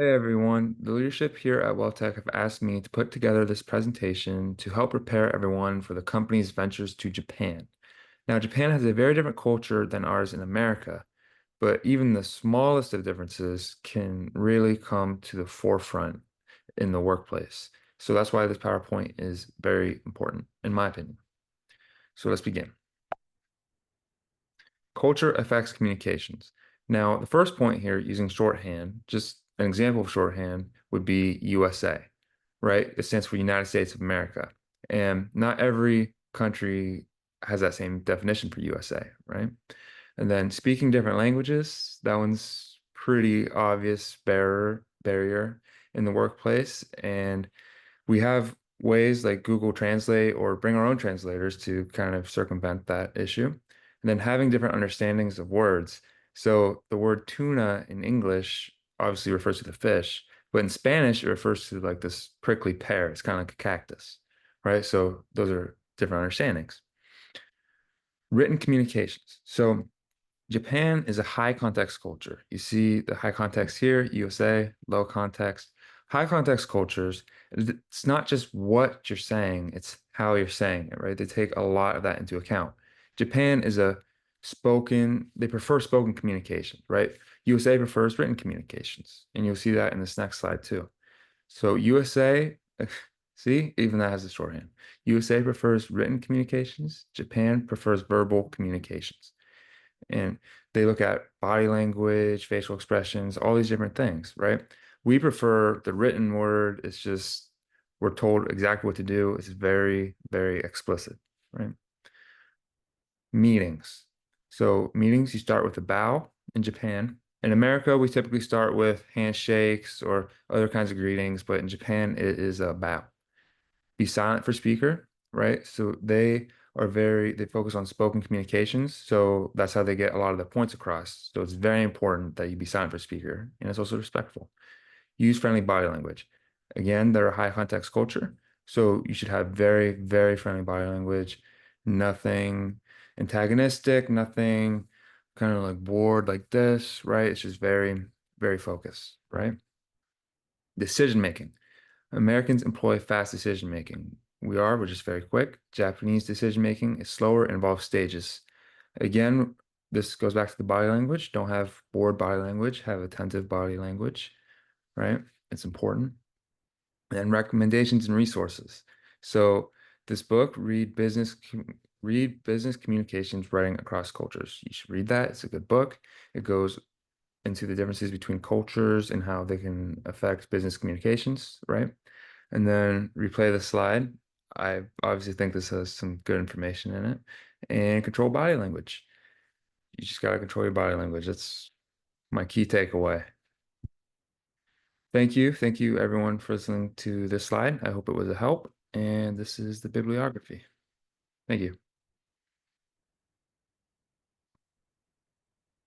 Hey everyone, the leadership here at WellTech have asked me to put together this presentation to help prepare everyone for the company's ventures to Japan. Now, Japan has a very different culture than ours in America, but even the smallest of differences can really come to the forefront in the workplace. So that's why this PowerPoint is very important, in my opinion. So let's begin. Culture affects communications. Now, the first point here, using shorthand, just an example of shorthand would be USA, right? It stands for United States of America. And not every country has that same definition for USA, right? And then speaking different languages, that one's pretty obvious barrier in the workplace. And we have ways like Google Translate or bring our own translators to kind of circumvent that issue. And then having different understandings of words. So the word tuna in English obviously refers to the fish, but in Spanish it refers to like this prickly pear. It's kind of like a cactus, right? So those are different understandings. Written communications. So Japan is a high context culture. You see the high context here, USA, low context. High context cultures, it's not just what you're saying, it's how you're saying it, right? They take a lot of that into account. Japan is they prefer spoken communication, right? USA prefers written communications, and you'll see that in this next slide too. So USA, see, even that has a shorthand. USA prefers written communications, Japan prefers verbal communications. And they look at body language, facial expressions, all these different things, right? We prefer the written word. It's just we're told exactly what to do. It's very, very explicit, right? Meetings. So meetings, you start with a bow in Japan. In America, we typically start with handshakes or other kinds of greetings, but in Japan, it is a bow. Be silent for speaker, right? So they focus on spoken communications. So that's how they get a lot of the points across. So it's very important that you be silent for speaker, and it's also respectful. Use friendly body language. Again, they're a high context culture. So you should have very, very friendly body language. Nothing antagonistic, nothing kind of like bored like this, right? It's just very, very focused, right? Decision making. Americans employ fast decision making. We're just very quick. Japanese decision making is slower and involves stages. Again, this goes back to the body language. Don't have bored body language, have attentive body language, right? It's important. And recommendations and resources. So this book, Read Business Communications Writing Across Cultures. You should read that. It's a good book. It goes into the differences between cultures and how they can affect business communications, right? And then replay the slide. I obviously think this has some good information in it. And control body language. You just got to control your body language. That's my key takeaway. Thank you. Thank you, everyone, for listening to this slide. I hope it was a help. And this is the bibliography. Thank you.